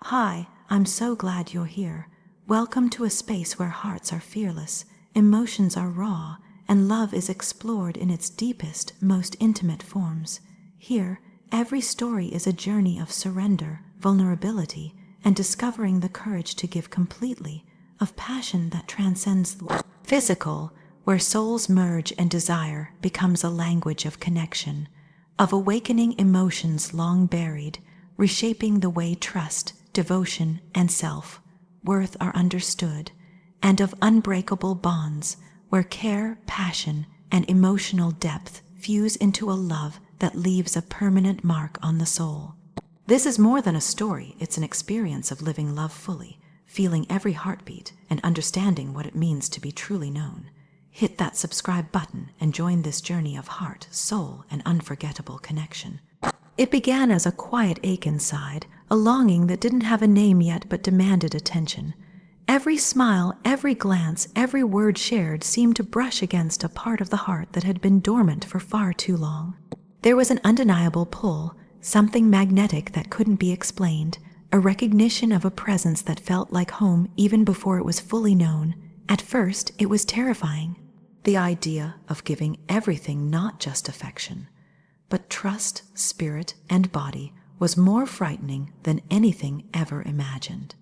Hi, I'm so glad you're here. Welcome to a space where hearts are fearless, emotions are raw, and love is explored in its deepest, most intimate forms. Here, every story is a journey of surrender, vulnerability, and discovering the courage to give completely, of passion that transcends the physical, where souls merge and desire becomes a language of connection, of awakening emotions long buried, reshaping the way trust, devotion, and self-worth are understood, and of unbreakable bonds where care, passion, and emotional depth fuse into a love that leaves a permanent mark on the soul. This is more than a story, it's an experience of living love fully, feeling every heartbeat, and understanding what it means to be truly known. Hit that subscribe button and join this journey of heart, soul, and unforgettable connection. It began as a quiet ache inside, a longing that didn't have a name yet but demanded attention. Every smile, every glance, every word shared seemed to brush against a part of the heart that had been dormant for far too long. There was an undeniable pull, something magnetic that couldn't be explained, a recognition of a presence that felt like home even before it was fully known. At first, it was terrifying. The idea of giving everything, not just affection, but trust, spirit, and body, was more frightening than anything ever imagined.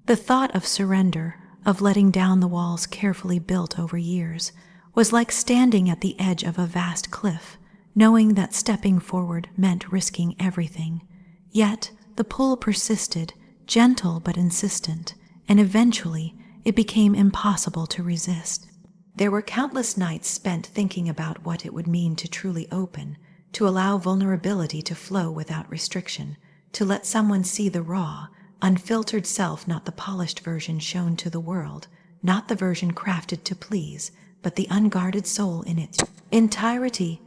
The thought of surrender, of letting down the walls carefully built over years, was like standing at the edge of a vast cliff, knowing that stepping forward meant risking everything. Yet the pull persisted, gentle but insistent, and eventually it became impossible to resist. There were countless nights spent thinking about what it would mean to truly open, to allow vulnerability to flow without restriction, to let someone see the raw, unfiltered self, not the polished version shown to the world, not the version crafted to please, but the unguarded soul in its entirety.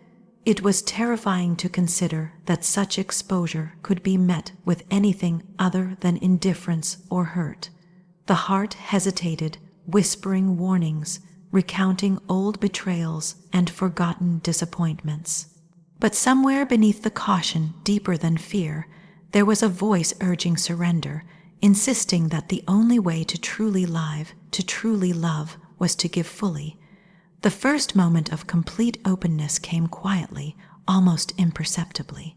It was terrifying to consider that such exposure could be met with anything other than indifference or hurt. The heart hesitated, whispering warnings, recounting old betrayals and forgotten disappointments. But somewhere beneath the caution, deeper than fear, there was a voice urging surrender, insisting that the only way to truly live, to truly love, was to give fully. The first moment of complete openness came quietly, almost imperceptibly.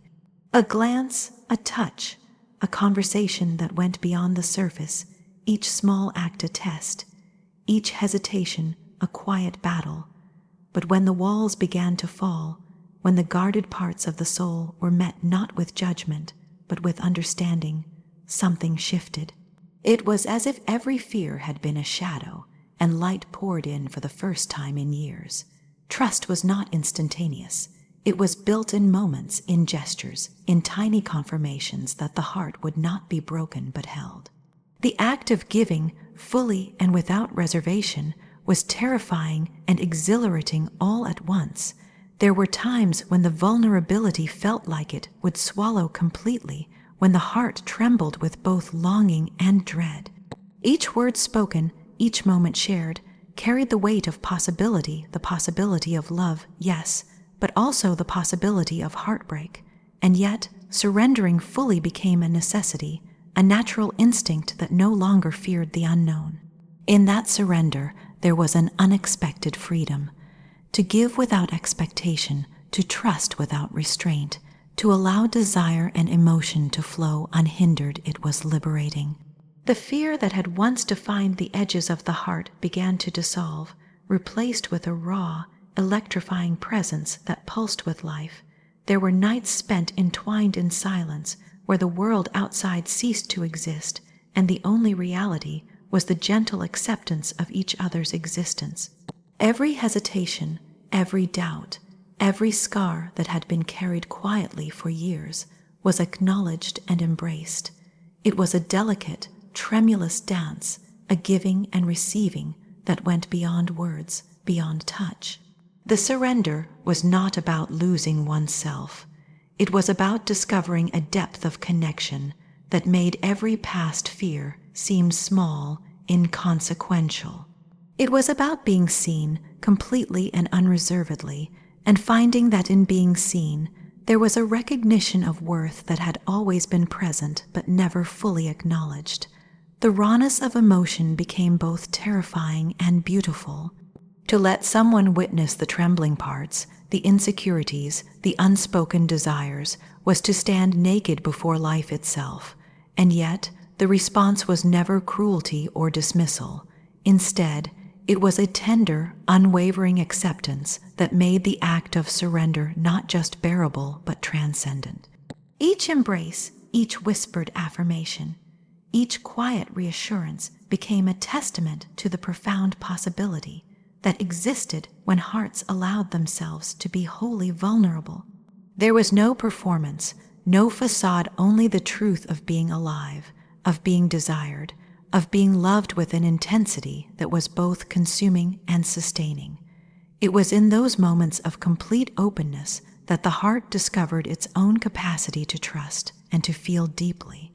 A glance, a touch, a conversation that went beyond the surface, each small act a test, each hesitation a quiet battle. But when the walls began to fall, when the guarded parts of the soul were met not with judgment, but with understanding, something shifted. It was as if every fear had been a shadow, and light poured in for the first time in years. Trust was not instantaneous. It was built in moments, in gestures, in tiny confirmations that the heart would not be broken but held. The act of giving, fully and without reservation, was terrifying and exhilarating all at once. There were times when the vulnerability felt like it would swallow completely, when the heart trembled with both longing and dread. Each word spoken, each moment shared, carried the weight of possibility, the possibility of love, yes, but also the possibility of heartbreak. And yet, surrendering fully became a necessity, a natural instinct that no longer feared the unknown. In that surrender, there was an unexpected freedom. To give without expectation, to trust without restraint, to allow desire and emotion to flow unhindered, it was liberating. The fear that had once defined the edges of the heart began to dissolve, replaced with a raw, electrifying presence that pulsed with life. There were nights spent entwined in silence, where the world outside ceased to exist, and the only reality was the gentle acceptance of each other's existence. Every hesitation, every doubt, every scar that had been carried quietly for years was acknowledged and embraced. It was a delicate, tremulous dance, a giving and receiving that went beyond words, beyond touch. The surrender was not about losing oneself. It was about discovering a depth of connection that made every past fear seem small, inconsequential. It was about being seen completely and unreservedly, and finding that in being seen, There was a recognition of worth that had always been present but never fully acknowledged. The rawness of emotion became both terrifying and beautiful. To let someone witness the trembling parts, the insecurities, the unspoken desires, was to stand naked before life itself, and yet the response was never cruelty or dismissal. Instead, it was a tender, unwavering acceptance that made the act of surrender not just bearable but transcendent. Each embrace, each whispered affirmation, each quiet reassurance became a testament to the profound possibility that existed when hearts allowed themselves to be wholly vulnerable. There was no performance, no facade, only the truth of being alive, of being desired, of being loved with an intensity that was both consuming and sustaining. It was in those moments of complete openness that the heart discovered its own capacity to trust and to feel deeply.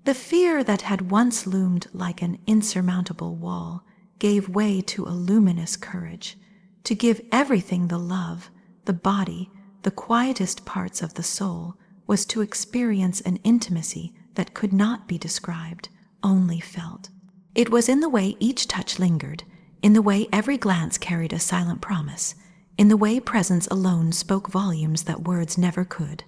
The fear that had once loomed like an insurmountable wall gave way to a luminous courage. To give everything the love, the body, the quietest parts of the soul, was to experience an intimacy that could not be described, only felt. It was in the way each touch lingered, in the way every glance carried a silent promise, in the way presence alone spoke volumes that words never could.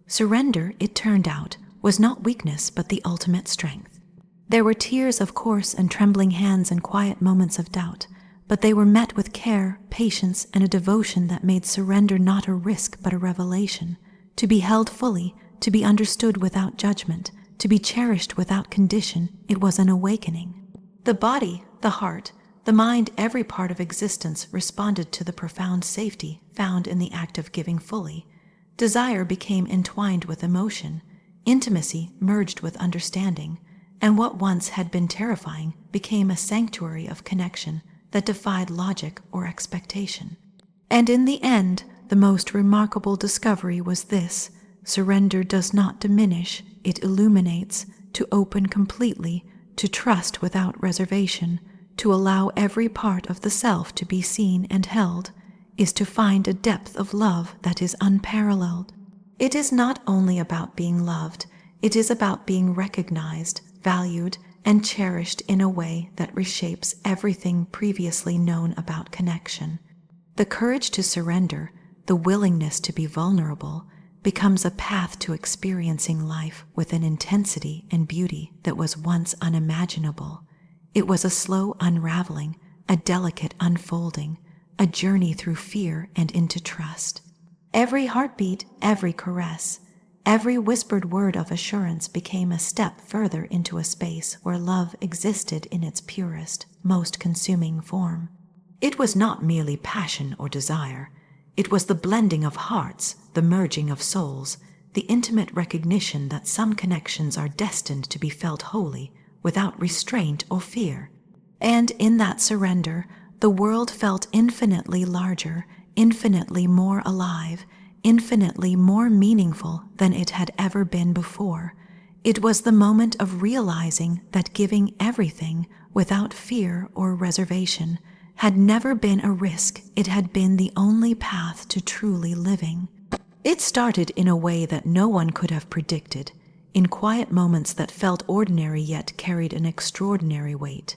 Surrender, it turned out, was not weakness but the ultimate strength. There were tears, of course, and trembling hands and quiet moments of doubt, but they were met with care, patience, and a devotion that made surrender not a risk but a revelation. To be held fully, to be understood without judgment, to be cherished without condition, it was an awakening. The body, the heart, the mind, every part of existence responded to the profound safety found in the act of giving fully. Desire became entwined with emotion, intimacy merged with understanding, and what once had been terrifying became a sanctuary of connection that defied logic or expectation. And in the end, the most remarkable discovery was this: surrender does not diminish, it illuminates. To open completely, to trust without reservation, to allow every part of the self to be seen and held, is to find a depth of love that is unparalleled. It is not only about being loved, it is about being recognized, valued, and cherished in a way that reshapes everything previously known about connection. The courage to surrender, the willingness to be vulnerable, becomes a path to experiencing life with an intensity and beauty that was once unimaginable. It was a slow unraveling, a delicate unfolding, a journey through fear and into trust. Every heartbeat, every caress, every whispered word of assurance became a step further into a space where love existed in its purest, most consuming form. It was not merely passion or desire. It was the blending of hearts, the merging of souls, the intimate recognition that some connections are destined to be felt wholly, without restraint or fear. And in that surrender, the world felt infinitely larger, infinitely more alive, infinitely more meaningful than it had ever been before. It was the moment of realizing that giving everything, without fear or reservation, had never been a risk. It had been the only path to truly living. It started in a way that no one could have predicted, in quiet moments that felt ordinary yet carried an extraordinary weight.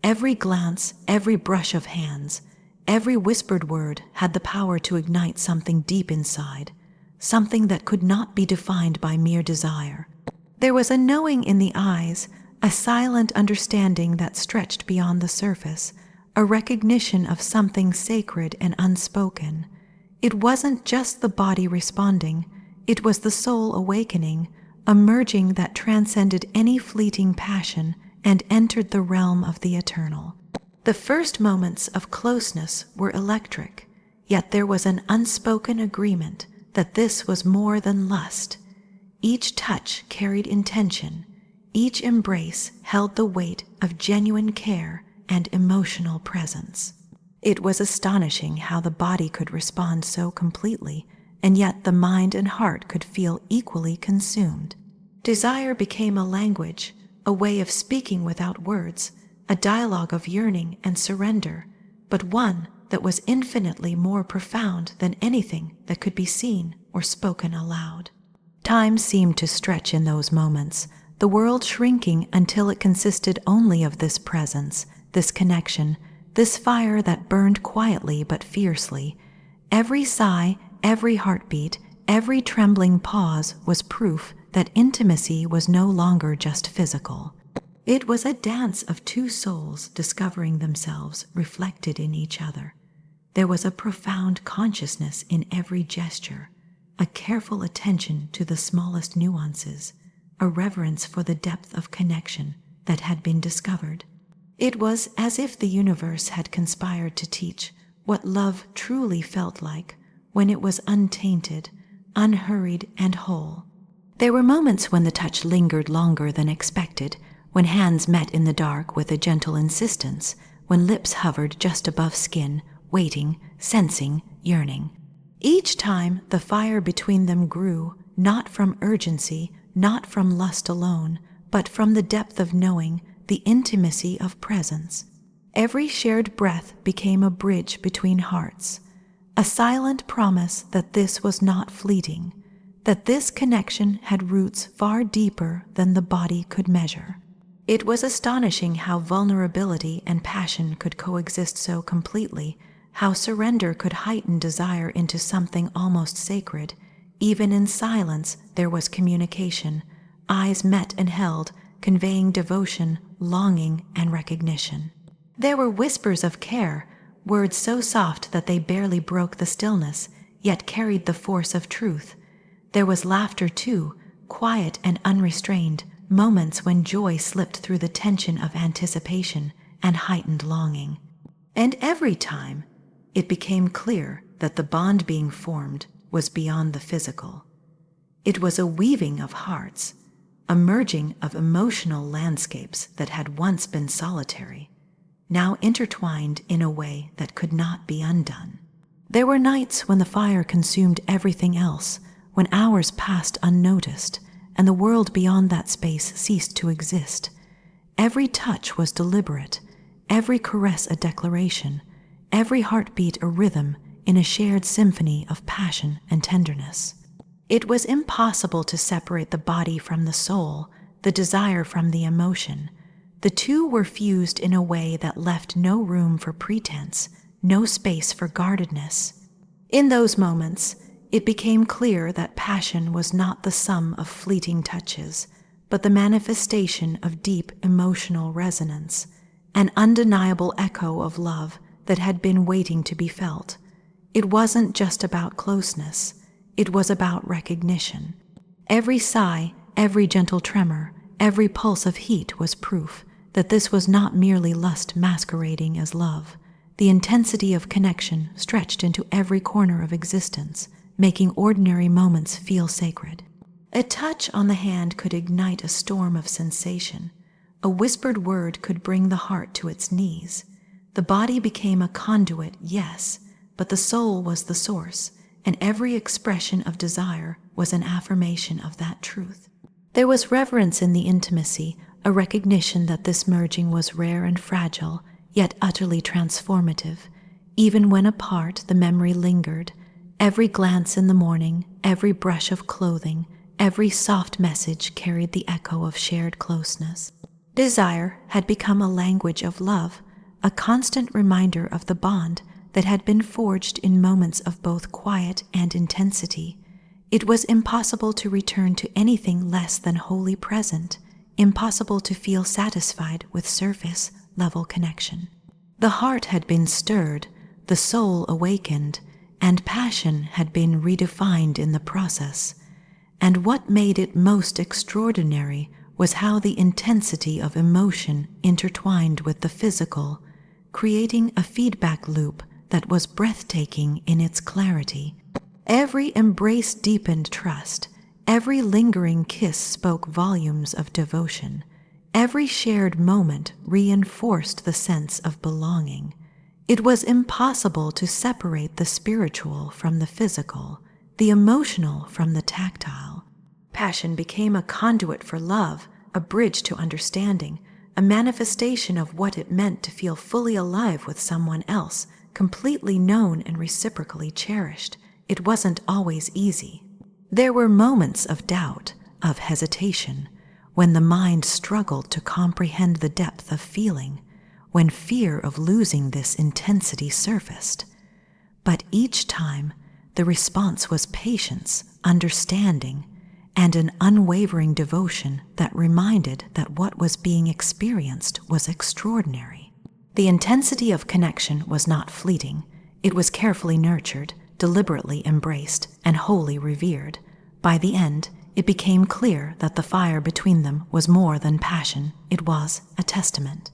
Every glance, every brush of hands, every whispered word had the power to ignite something deep inside, something that could not be defined by mere desire. There was a knowing in the eyes, a silent understanding that stretched beyond the surface, a recognition of something sacred and unspoken. It wasn't just the body responding, it was the soul awakening, a merging that transcended any fleeting passion and entered the realm of the eternal. The first moments of closeness were electric, yet there was an unspoken agreement that this was more than lust. Each touch carried intention, each embrace held the weight of genuine care and emotional presence. It was astonishing how the body could respond so completely, and yet the mind and heart could feel equally consumed. Desire became a language, a way of speaking without words, a dialogue of yearning and surrender, but one that was infinitely more profound than anything that could be seen or spoken aloud. Time seemed to stretch in those moments, the world shrinking until it consisted only of this presence, this connection, this fire that burned quietly but fiercely. Every sigh, every heartbeat, every trembling pause was proof that intimacy was no longer just physical. It was a dance of two souls discovering themselves reflected in each other. There was a profound consciousness in every gesture, a careful attention to the smallest nuances, a reverence for the depth of connection that had been discovered. It was as if the universe had conspired to teach what love truly felt like when it was untainted, unhurried, and whole. There were moments when the touch lingered longer than expected, when hands met in the dark with a gentle insistence, when lips hovered just above skin, waiting, sensing, yearning. Each time the fire between them grew, not from urgency, not from lust alone, but from the depth of knowing, the intimacy of presence. Every shared breath became a bridge between hearts, a silent promise that this was not fleeting, that this connection had roots far deeper than the body could measure. It was astonishing how vulnerability and passion could coexist so completely, how surrender could heighten desire into something almost sacred. Even in silence there was communication, eyes met and held, conveying devotion, longing, and recognition. There were whispers of care, words so soft that they barely broke the stillness, yet carried the force of truth. There was laughter too, quiet and unrestrained, moments when joy slipped through the tension of anticipation and heightened longing. And every time, it became clear that the bond being formed was beyond the physical. It was a weaving of hearts, a merging of emotional landscapes that had once been solitary, now intertwined in a way that could not be undone. There were nights when the fire consumed everything else, when hours passed unnoticed, and the world beyond that space ceased to exist. Every touch was deliberate, every caress a declaration, every heartbeat a rhythm in a shared symphony of passion and tenderness. It was impossible to separate the body from the soul, the desire from the emotion. The two were fused in a way that left no room for pretense, no space for guardedness. In those moments, it became clear that passion was not the sum of fleeting touches, but the manifestation of deep emotional resonance, an undeniable echo of love that had been waiting to be felt. It wasn't just about closeness, it was about recognition. Every sigh, every gentle tremor, every pulse of heat was proof that this was not merely lust masquerading as love. The intensity of connection stretched into every corner of existence, making ordinary moments feel sacred. A touch on the hand could ignite a storm of sensation. A whispered word could bring the heart to its knees. The body became a conduit, yes, but the soul was the source, and every expression of desire was an affirmation of that truth. There was reverence in the intimacy, a recognition that this merging was rare and fragile, yet utterly transformative. Even when apart, the memory lingered. Every glance in the morning, every brush of clothing, every soft message carried the echo of shared closeness. Desire had become a language of love, a constant reminder of the bond that had been forged in moments of both quiet and intensity. It was impossible to return to anything less than wholly present, impossible to feel satisfied with surface-level connection. The heart had been stirred, the soul awakened, and passion had been redefined in the process. And what made it most extraordinary was how the intensity of emotion intertwined with the physical, creating a feedback loop that was breathtaking in its clarity. Every embrace deepened trust, every lingering kiss spoke volumes of devotion, every shared moment reinforced the sense of belonging. It was impossible to separate the spiritual from the physical, the emotional from the tactile. Passion became a conduit for love, a bridge to understanding, a manifestation of what it meant to feel fully alive with someone else, completely known and reciprocally cherished. it wasn't always easy. There were moments of doubt, of hesitation, when the mind struggled to comprehend the depth of feeling, when fear of losing this intensity surfaced. But each time, the response was patience, understanding, and an unwavering devotion that reminded that what was being experienced was extraordinary. The intensity of connection was not fleeting. It was carefully nurtured, deliberately embraced, and wholly revered. By the end, it became clear that the fire between them was more than passion. It was a testament.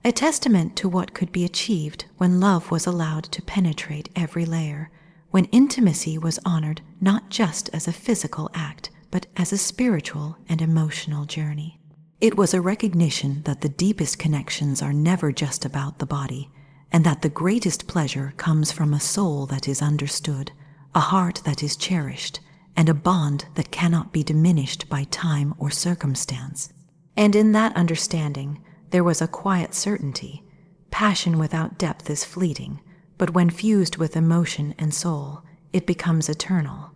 A testament to what could be achieved when love was allowed to penetrate every layer, when intimacy was honored not just as a physical act, but as a spiritual and emotional journey. It was a recognition that the deepest connections are never just about the body, and that the greatest pleasure comes from a soul that is understood, a heart that is cherished, and a bond that cannot be diminished by time or circumstance. And in that understanding, there was a quiet certainty. Passion without depth is fleeting, but when fused with emotion and soul, it becomes eternal.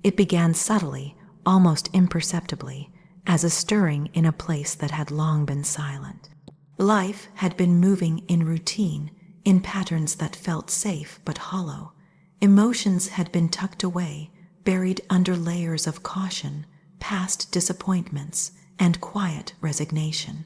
It began subtly, almost imperceptibly, as a stirring in a place that had long been silent. Life had been moving in routine, in patterns that felt safe but hollow. Emotions had been tucked away, buried under layers of caution, past disappointments, and quiet resignation.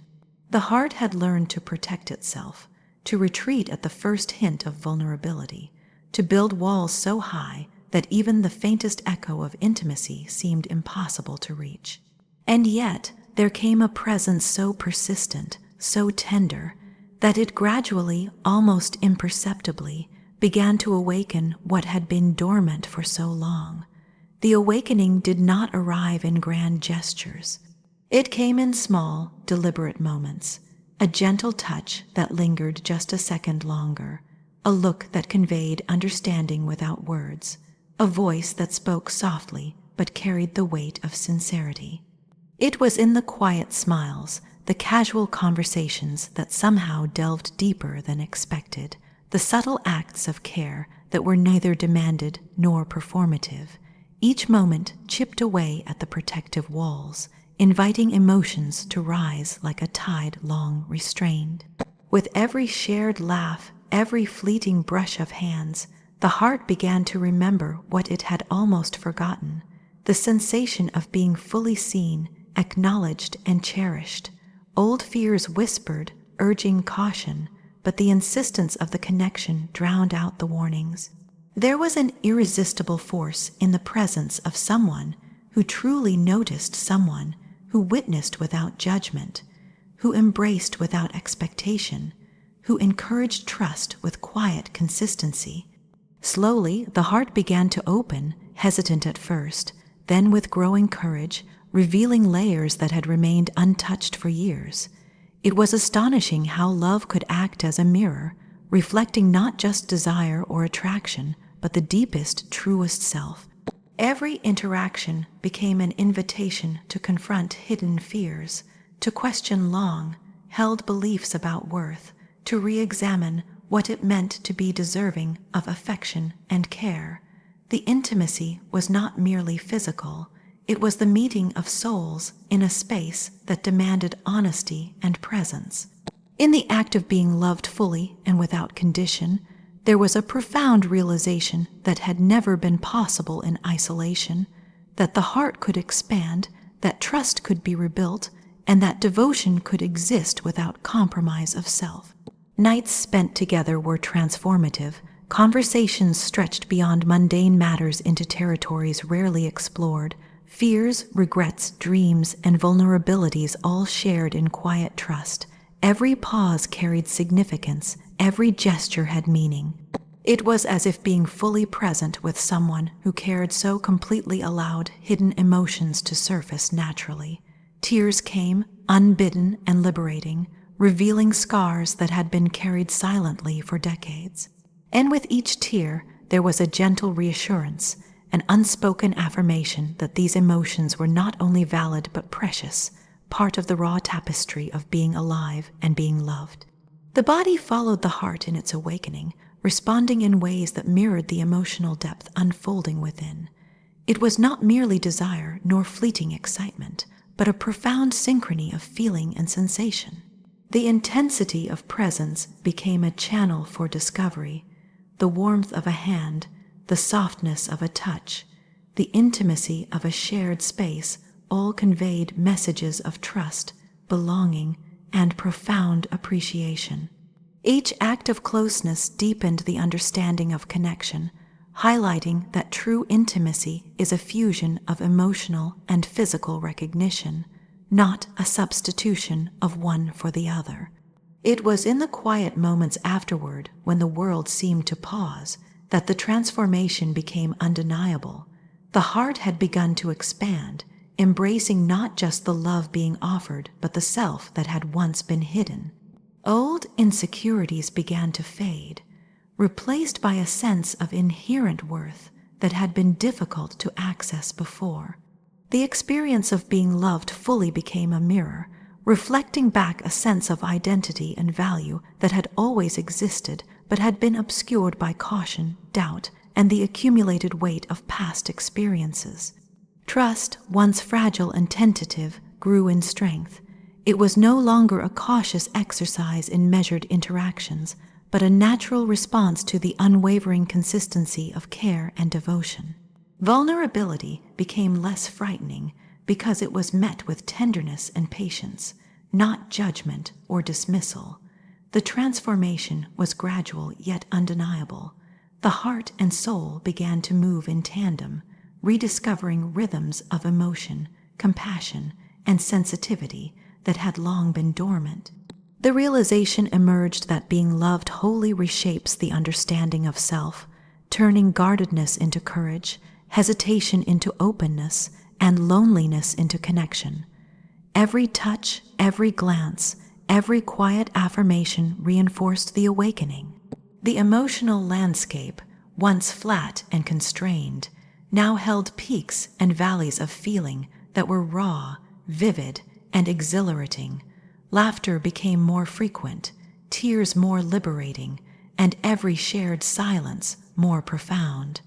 The heart had learned to protect itself, to retreat at the first hint of vulnerability, to build walls so high that even the faintest echo of intimacy seemed impossible to reach. And yet, there came a presence so persistent, so tender, that it gradually, almost imperceptibly, began to awaken what had been dormant for so long. The awakening did not arrive in grand gestures. It came in small, deliberate moments, a gentle touch that lingered just a second longer, a look that conveyed understanding without words, a voice that spoke softly but carried the weight of sincerity. It was in the quiet smiles, the casual conversations that somehow delved deeper than expected, the subtle acts of care that were neither demanded nor performative. Each moment chipped away at the protective walls, inviting emotions to rise like a tide long restrained. With every shared laugh, every fleeting brush of hands, the heart began to remember what it had almost forgotten, the sensation of being fully seen, acknowledged, and cherished. Old fears whispered, urging caution, but the insistence of the connection drowned out the warnings. There was an irresistible force in the presence of someone who truly noticed someone, who witnessed without judgment, who embraced without expectation, who encouraged trust with quiet consistency. Slowly, the heart began to open, hesitant at first, then with growing courage, revealing layers that had remained untouched for years. It was astonishing how love could act as a mirror, reflecting not just desire or attraction, but the deepest, truest self. Every interaction became an invitation to confront hidden fears, to question long-held beliefs about worth, to re-examine what it meant to be deserving of affection and care. The intimacy was not merely physical. It was the meeting of souls in a space that demanded honesty and presence. In the act of being loved fully and without condition, there was a profound realization that had never been possible in isolation, that the heart could expand, that trust could be rebuilt, and that devotion could exist without compromise of self. Nights spent together were transformative. Conversations stretched beyond mundane matters into territories rarely explored. Fears, regrets, dreams, and vulnerabilities all shared in quiet trust. Every pause carried significance. Every gesture had meaning. It was as if being fully present with someone who cared so completely allowed hidden emotions to surface naturally. Tears came, unbidden and liberating, revealing scars that had been carried silently for decades. And with each tear, there was a gentle reassurance, an unspoken affirmation that these emotions were not only valid but precious, part of the raw tapestry of being alive and being loved. The body followed the heart in its awakening, responding in ways that mirrored the emotional depth unfolding within. It was not merely desire nor fleeting excitement, but a profound synchrony of feeling and sensation. The intensity of presence became a channel for discovery. The warmth of a hand, the softness of a touch, the intimacy of a shared space all conveyed messages of trust, belonging, and profound appreciation. Each act of closeness deepened the understanding of connection, highlighting that true intimacy is a fusion of emotional and physical recognition, not a substitution of one for the other. It was in the quiet moments afterward, when the world seemed to pause, that the transformation became undeniable. The heart had begun to expand, embracing not just the love being offered, but the self that had once been hidden. Old insecurities began to fade, replaced by a sense of inherent worth that had been difficult to access before. The experience of being loved fully became a mirror, reflecting back a sense of identity and value that had always existed but had been obscured by caution, doubt, and the accumulated weight of past experiences. Trust, once fragile and tentative, grew in strength. It was no longer a cautious exercise in measured interactions, but a natural response to the unwavering consistency of care and devotion. Vulnerability became less frightening because it was met with tenderness and patience, not judgment or dismissal. The transformation was gradual yet undeniable. The heart and soul began to move in tandem, rediscovering rhythms of emotion, compassion, and sensitivity that had long been dormant. The realization emerged that being loved wholly reshapes the understanding of self, turning guardedness into courage, hesitation into openness, and loneliness into connection. Every touch, every glance, every quiet affirmation reinforced the awakening. The emotional landscape, once flat and constrained, now held peaks and valleys of feeling that were raw, vivid, and exhilarating. Laughter became more frequent, tears more liberating, and every shared silence more profound.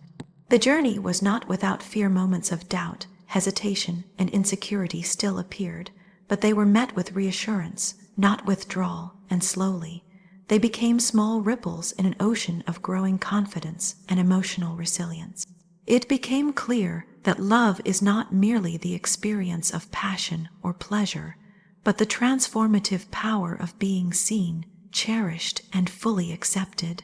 The journey was not without fear. Moments of doubt, hesitation, and insecurity still appeared, but they were met with reassurance, not withdrawal, and slowly they became small ripples in an ocean of growing confidence and emotional resilience. It became clear that love is not merely the experience of passion or pleasure, but the transformative power of being seen, cherished, and fully accepted.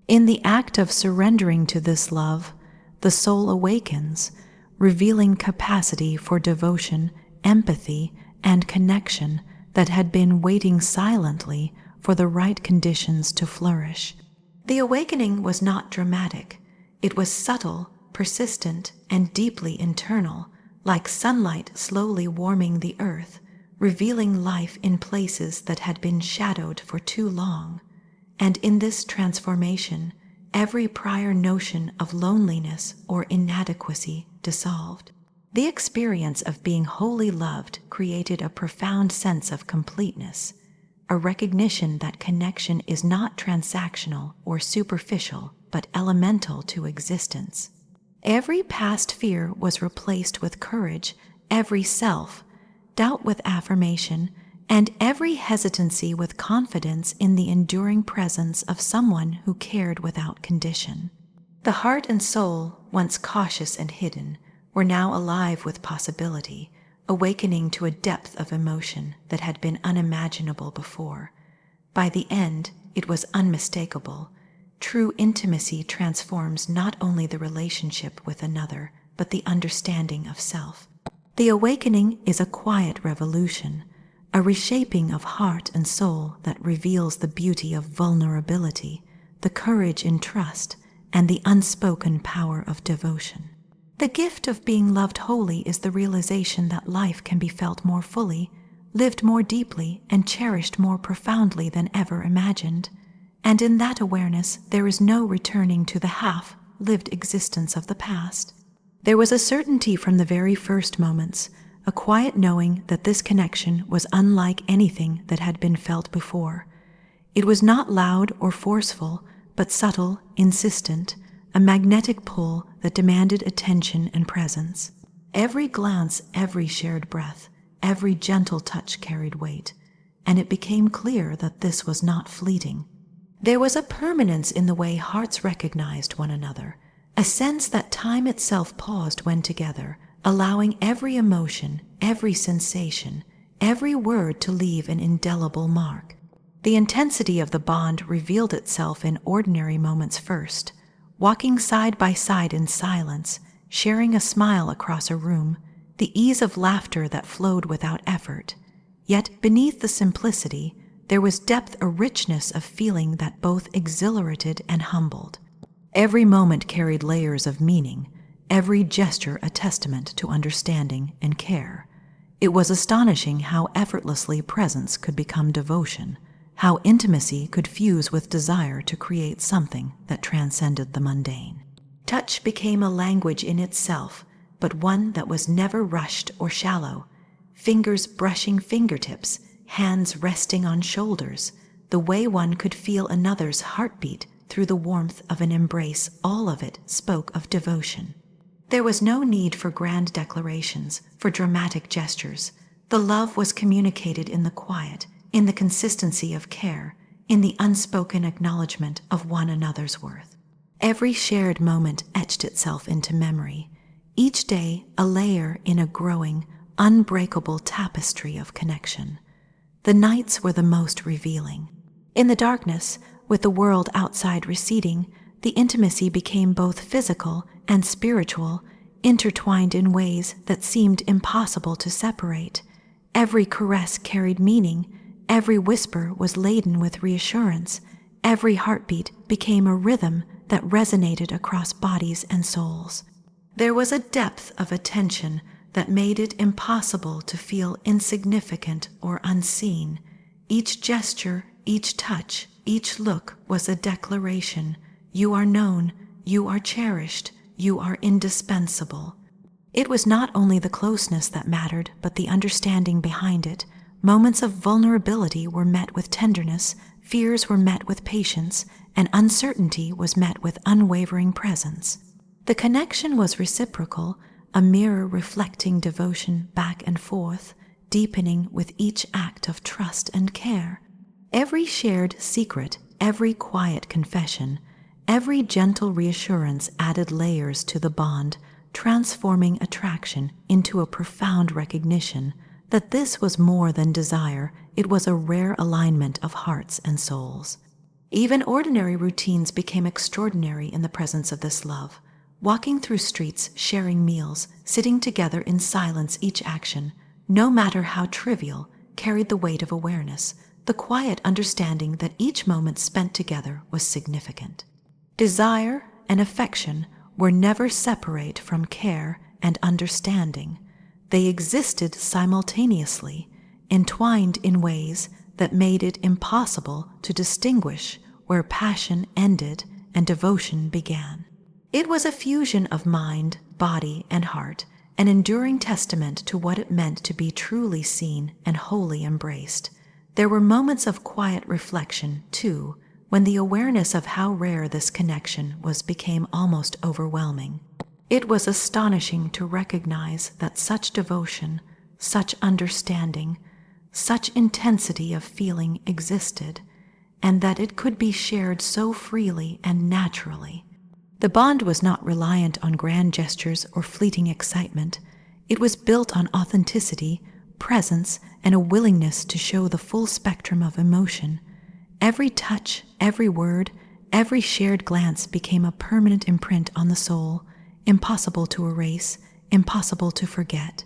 In the act of surrendering to this love, the soul awakens, revealing capacity for devotion, empathy, and connection that had been waiting silently for the right conditions to flourish. The awakening was not dramatic. It was subtle, persistent, and deeply internal, like sunlight slowly warming the earth, revealing life in places that had been shadowed for too long. And in this transformation, every prior notion of loneliness or inadequacy dissolved. The experience of being wholly loved created a profound sense of completeness, a recognition that connection is not transactional or superficial, but elemental to existence. Every past fear was replaced with courage, every self-doubt with affirmation, and every hesitancy with confidence in the enduring presence of someone who cared without condition. The heart and soul, once cautious and hidden, were now alive with possibility, awakening to a depth of emotion that had been unimaginable before. By the end, it was unmistakable. True intimacy transforms not only the relationship with another, but the understanding of self. The awakening is a quiet revolution, a reshaping of heart and soul that reveals the beauty of vulnerability, the courage in trust, and the unspoken power of devotion. The gift of being loved wholly is the realization that life can be felt more fully, lived more deeply, and cherished more profoundly than ever imagined. And in that awareness, there is no returning to the half-lived existence of the past. There was a certainty from the very first moments, a quiet knowing that this connection was unlike anything that had been felt before. It was not loud or forceful, but subtle, insistent, a magnetic pull that demanded attention and presence. Every glance, every shared breath, every gentle touch carried weight, and it became clear that this was not fleeting. There was a permanence in the way hearts recognized one another, a sense that time itself paused when together, allowing every emotion, every sensation, every word to leave an indelible mark. The intensity of the bond revealed itself in ordinary moments first, walking side by side in silence, sharing a smile across a room, the ease of laughter that flowed without effort. Yet beneath the simplicity, there was depth, a richness of feeling that both exhilarated and humbled. Every moment carried layers of meaning, every gesture a testament to understanding and care. It was astonishing how effortlessly presence could become devotion, how intimacy could fuse with desire to create something that transcended the mundane. Touch became a language in itself, but one that was never rushed or shallow. Fingers brushing fingertips, hands resting on shoulders, the way one could feel another's heartbeat through the warmth of an embrace, all of it spoke of devotion. There was no need for grand declarations, for dramatic gestures. The love was communicated in the quiet, in the consistency of care, in the unspoken acknowledgement of one another's worth. Every shared moment etched itself into memory, each day a layer in a growing, unbreakable tapestry of connection. The nights were the most revealing. In the darkness, with the world outside receding, the intimacy became both physical and spiritual, intertwined in ways that seemed impossible to separate. Every caress carried meaning, every whisper was laden with reassurance, every heartbeat became a rhythm that resonated across bodies and souls. There was a depth of attention that made it impossible to feel insignificant or unseen. Each gesture, each touch, each look was a declaration. You are known, you are cherished, you are indispensable. It was not only the closeness that mattered, but the understanding behind it. Moments of vulnerability were met with tenderness, fears were met with patience, and uncertainty was met with unwavering presence. The connection was reciprocal, a mirror reflecting devotion back and forth, deepening with each act of trust and care. Every shared secret, every quiet confession, every gentle reassurance added layers to the bond, transforming attraction into a profound recognition that this was more than desire, it was a rare alignment of hearts and souls. Even ordinary routines became extraordinary in the presence of this love. Walking through streets, sharing meals, sitting together in silence, each action, no matter how trivial, carried the weight of awareness, the quiet understanding that each moment spent together was significant. Desire and affection were never separate from care and understanding. They existed simultaneously, entwined in ways that made it impossible to distinguish where passion ended and devotion began. It was a fusion of mind, body, and heart, an enduring testament to what it meant to be truly seen and wholly embraced. There were moments of quiet reflection, too, when the awareness of how rare this connection was became almost overwhelming. It was astonishing to recognize that such devotion, such understanding, such intensity of feeling existed, and that it could be shared so freely and naturally. The bond was not reliant on grand gestures or fleeting excitement. It was built on authenticity, presence, and a willingness to show the full spectrum of emotion. Every touch, every word, every shared glance became a permanent imprint on the soul, impossible to erase, impossible to forget.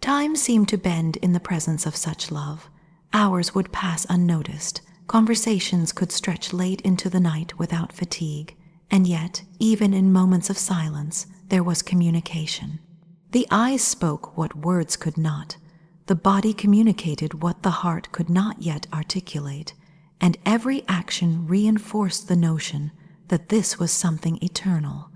Time seemed to bend in the presence of such love. Hours would pass unnoticed. Conversations could stretch late into the night without fatigue. And yet, even in moments of silence, there was communication. The eyes spoke what words could not. The body communicated what the heart could not yet articulate. And every action reinforced the notion that this was something eternal.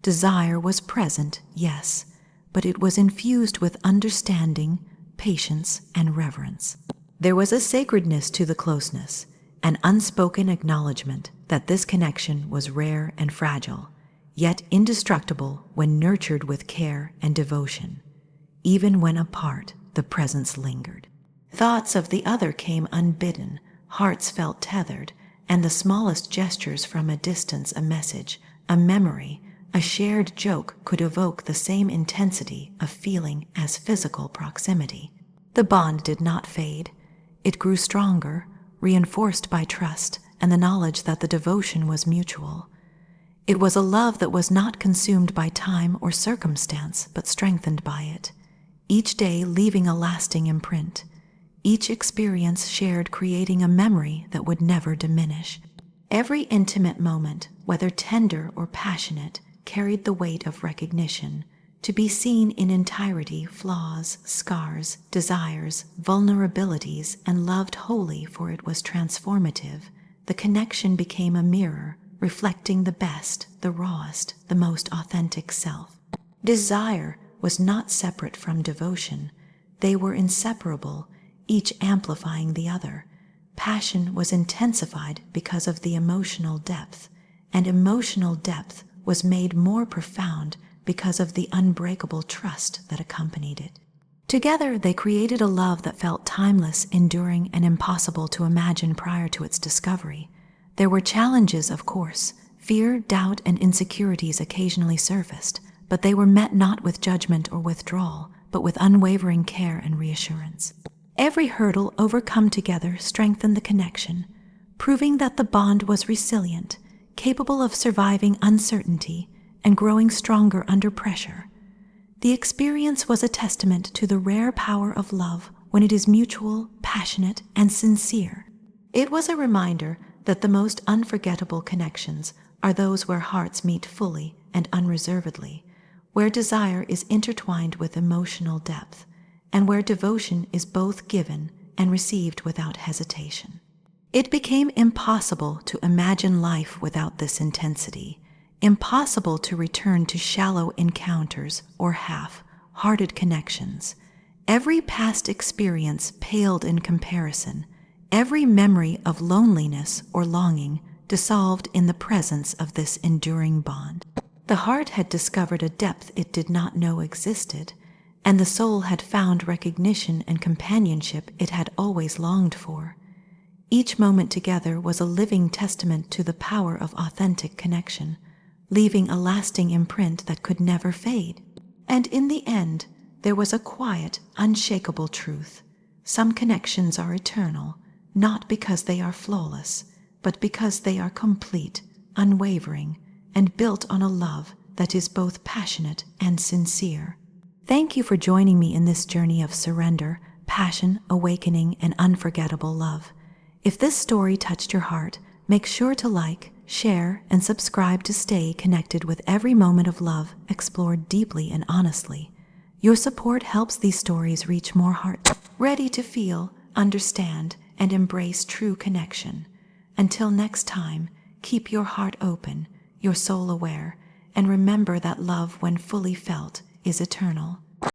Desire was present, yes, but it was infused with understanding, patience, and reverence. There was a sacredness to the closeness. an unspoken acknowledgement that this connection was rare and fragile, yet indestructible when nurtured with care and devotion. Even when apart, the presence lingered. Thoughts of the other came unbidden, hearts felt tethered, and the smallest gestures from a distance, a message, a memory, a shared joke could evoke the same intensity of feeling as physical proximity. The bond did not fade. It grew stronger, reinforced by trust and the knowledge that the devotion was mutual. It was a love that was not consumed by time or circumstance, but strengthened by it, each day leaving a lasting imprint, each experience shared creating a memory that would never diminish. Every intimate moment, whether tender or passionate, carried the weight of recognition, to be seen in entirety, flaws, scars, desires, vulnerabilities, and loved wholly, for it was transformative. The connection became a mirror, reflecting the best, the rawest, the most authentic self. Desire was not separate from devotion. They were inseparable, each amplifying the other. Passion was intensified because of the emotional depth, and emotional depth was made more profound because of the unbreakable trust that accompanied it. Together, they created a love that felt timeless, enduring, and impossible to imagine prior to its discovery. There were challenges, of course. Fear, doubt, and insecurities occasionally surfaced, but they were met not with judgment or withdrawal, but with unwavering care and reassurance. Every hurdle overcome together strengthened the connection, proving that the bond was resilient, capable of surviving uncertainty, and growing stronger under pressure. The experience was a testament to the rare power of love when it is mutual, passionate, and sincere. It was a reminder that the most unforgettable connections are those where hearts meet fully and unreservedly, where desire is intertwined with emotional depth, and where devotion is both given and received without hesitation. It became impossible to imagine life without this intensity, impossible to return to shallow encounters or half-hearted connections. Every past experience paled in comparison, every memory of loneliness or longing dissolved in the presence of this enduring bond. The heart had discovered a depth it did not know existed, and the soul had found recognition and companionship it had always longed for. Each moment together was a living testament to the power of authentic connection, leaving a lasting imprint that could never fade. And in the end, there was a quiet, unshakable truth. Some connections are eternal, not because they are flawless, but because they are complete, unwavering, and built on a love that is both passionate and sincere. Thank you for joining me in this journey of surrender, passion, awakening, and unforgettable love. If this story touched your heart, make sure to like, share, and subscribe to stay connected with every moment of love explored deeply and honestly. Your support helps these stories reach more hearts ready to feel, understand, and embrace true connection. Until next time, keep your heart open, your soul aware, and remember that love, when fully felt, is eternal.